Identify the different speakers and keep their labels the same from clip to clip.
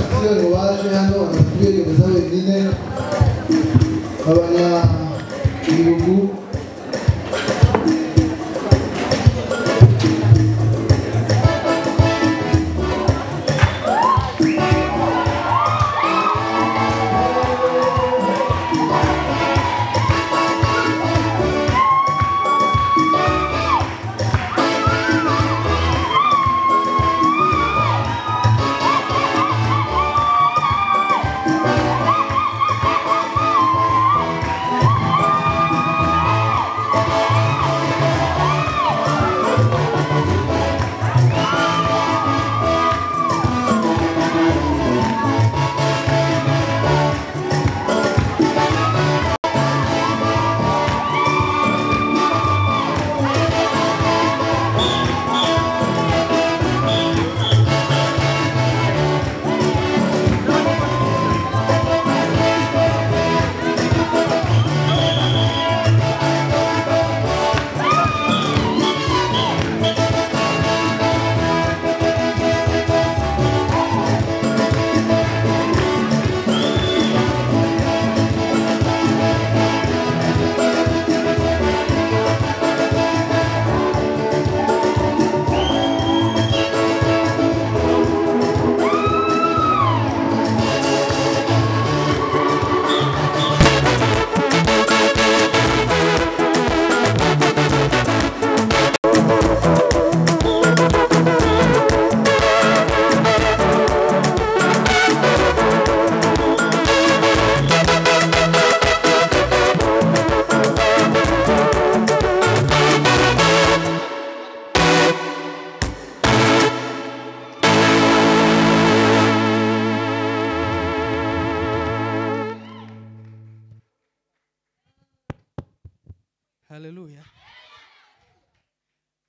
Speaker 1: ngo baje hano kwiyegereza wenyine abanyagihugu
Speaker 2: Haleluya.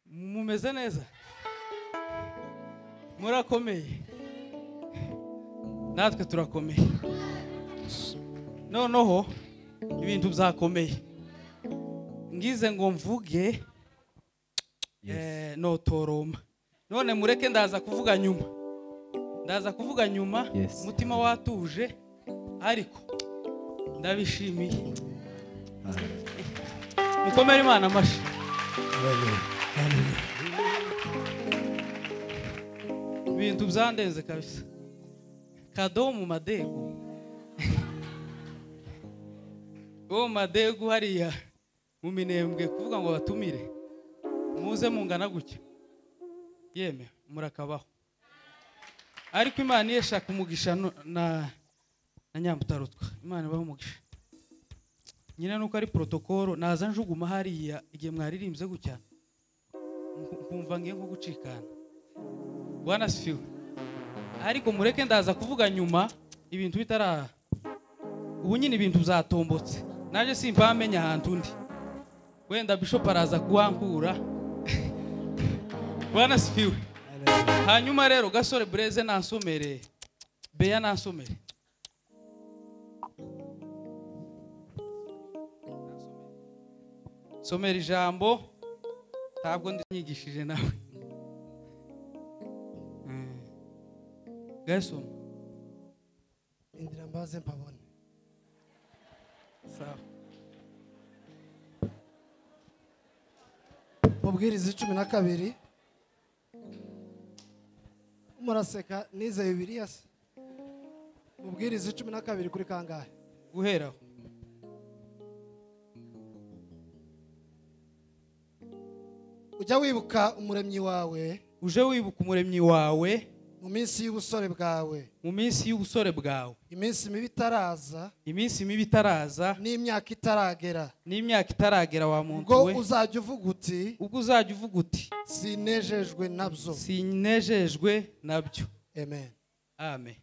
Speaker 2: Mumeze neza? Murakomeye. Natwe turakomeye. Noneho ibintu byakomeye. Ngize ngo mvuge no toroma. None mureke ndaza kuvuga nyuma. Mutima watuje ariko ndabishimiye. Mukomere Imana amashi. Ibintu byandenze kabisa. Kado mu madego. Madego hariya mu Minembwe kuvuga ngo batumire. Muze mungana gutya. Yeme murakabaho. Ariko Imana yeshaka umugisha na Nyamutarutwa. Imana ibaho umugisha. Nyina nuko ari protokolo naza njuguma hariya igihe mwaririmbye gutya nkumva ngiye nko gucikana. Bwana sifiwe. Ariko mureke ndaza kuvuga nyuma ibintu bitara ubu nyine ibintu byatombotse. Naje simpamenya ahantu ndi. Wenda Bishop araza kuhankura. Bwana sifiwe. Hanyuma rero gasore Breze nansomere. Beya nansomere. Somera ijambo ntabwo ndanyigishije nawe. Gasoma.
Speaker 3: Indira mbaze mpabone.
Speaker 2: Sawa.
Speaker 3: Mubwiriza 12. Muraseka nize Bibiliya se. Mubwiriza 12 kuri kangahe?
Speaker 2: Guheraho.
Speaker 3: Ujya wibuka umuremyi wawe.
Speaker 2: Uje wibuka umuremyi wawe.
Speaker 3: Mu minsi y'ubusore bwawe.
Speaker 2: Mu minsi y'ubusore bwawe.
Speaker 3: Iminsi mibi itaraza.
Speaker 2: Iminsi mibi itaraza.
Speaker 3: N'imyaka itaragera.
Speaker 2: N'imyaka itaragera wa muntu we.
Speaker 3: Ubwo uzajya uvuga uti.
Speaker 2: Ubwo uzajya uvuga uti.
Speaker 3: Sinejejwe nabyo.
Speaker 2: Sinejejwe nabyo.
Speaker 3: Amen.
Speaker 2: Amen.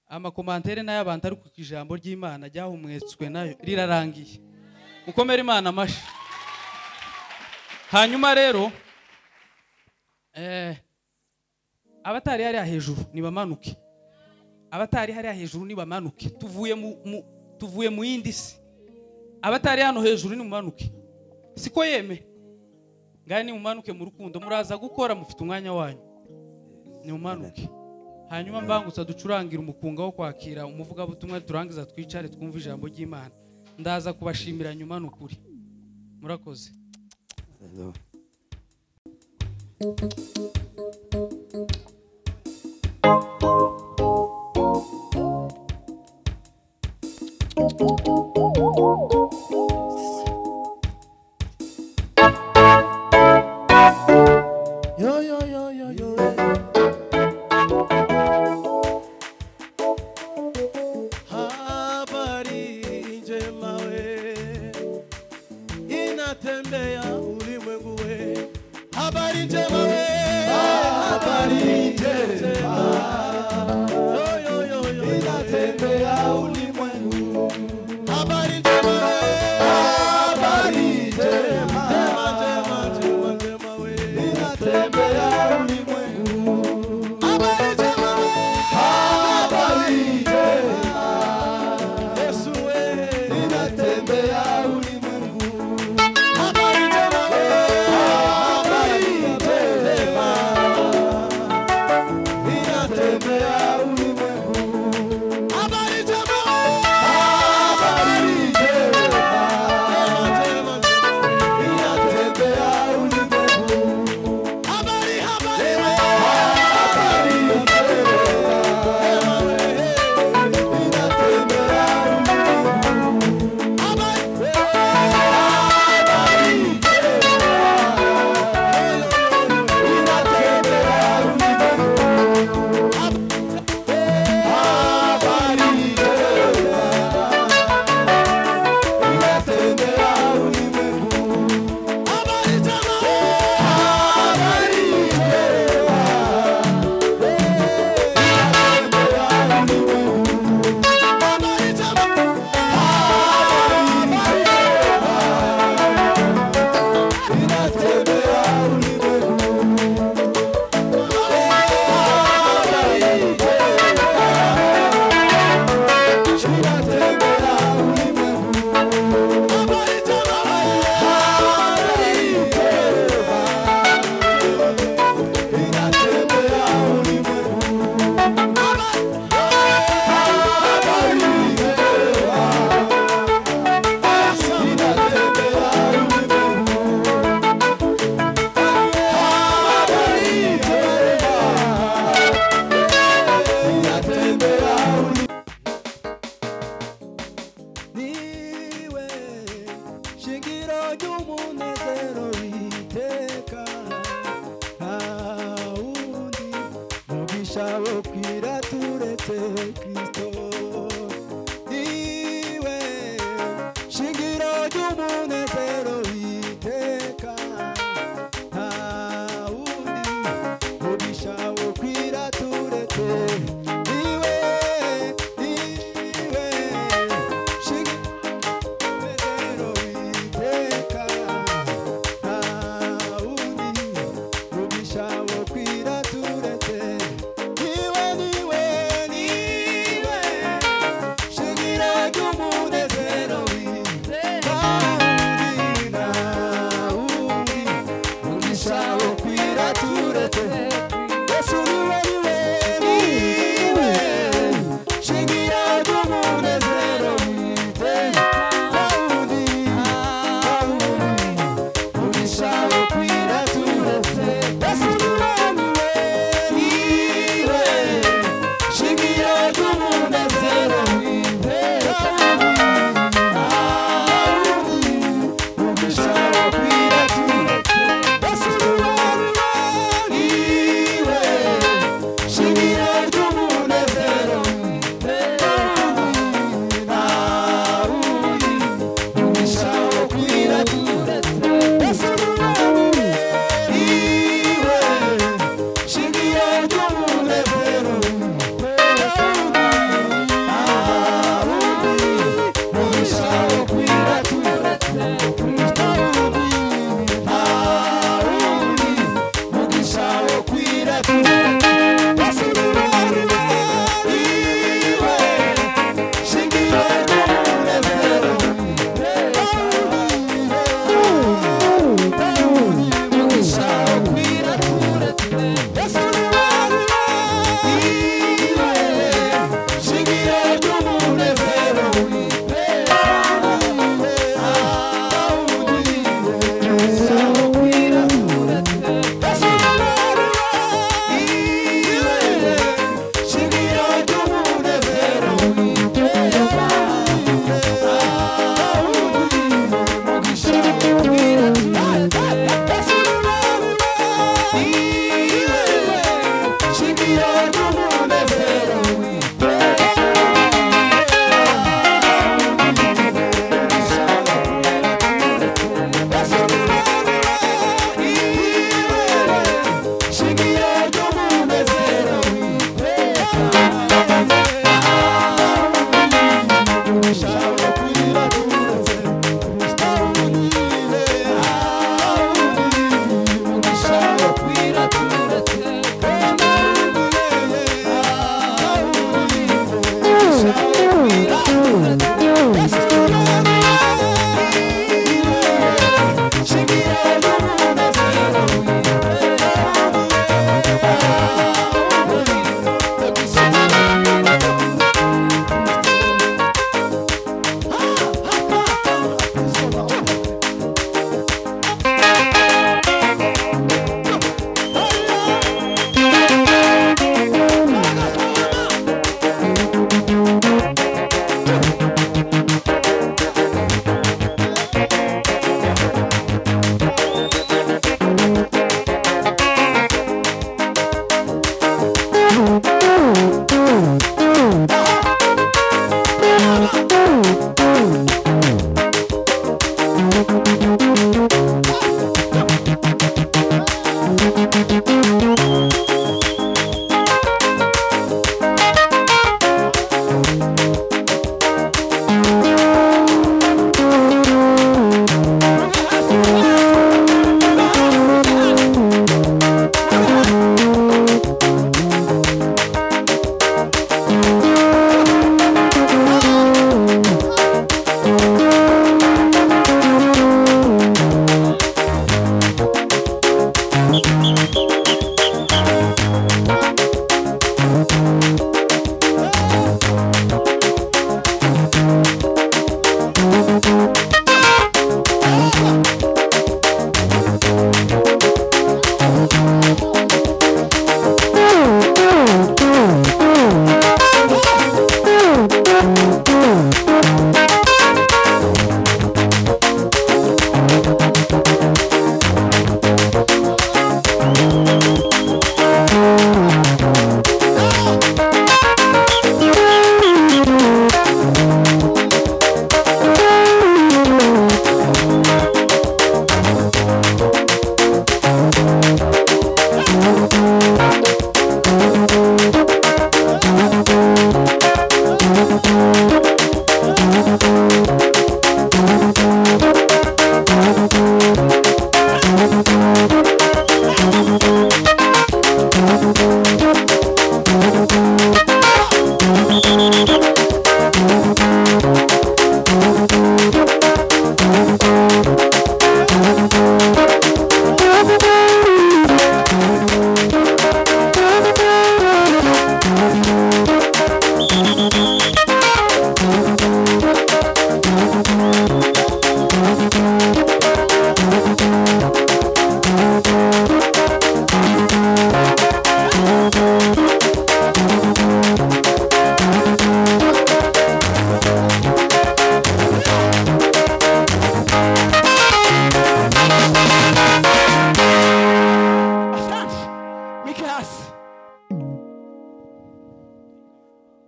Speaker 2: Amakomantere n'ayabantu ari ku ijambo ry'Imana ryahumwetswe nayo rirarangiye. Mukomere Imana amashi. Hanyuma rero abatari hariya hejuru nibamanuke. Abatari hariya hejuru nibamanuke. Tuvuye mu yindi si. Abatari hano hejuru nimumanuke. Siko yeme. Ngani mumanuke mu rukundo muraza gukora mufite umwanya wanyu. Nimumanuke. hanyuma mbangutsa ducurangira umukunga wo kwakira umuvuga butumwa turangiza twicare twumva ijambo ry'Imana ndaza kubashimira nyuma n'ukuri murakoze
Speaker 3: Yo yo yo yo yo.
Speaker 4: Habari njema we inatembea ulimwengu we. Habari njema we. Habari njema. Yo yo yo yo inatembea ulimwengu. Habari njema we. Habari njema. Njema njema njema we inatembea ulimwengu. Habari njema we. Habari njema. Yesu we inatembea ulimwengu. Habari njema we. Habari njema. Inatembea ulimwengu. Habari njema we. Habari njema. Njema njema inatembea ulimwengu. Habari habari we. Habari njema we inatembea ulimwengu. Habari we. Habari niwe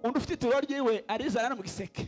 Speaker 4: undi ufite ituro ryiwe arizana mu giseke.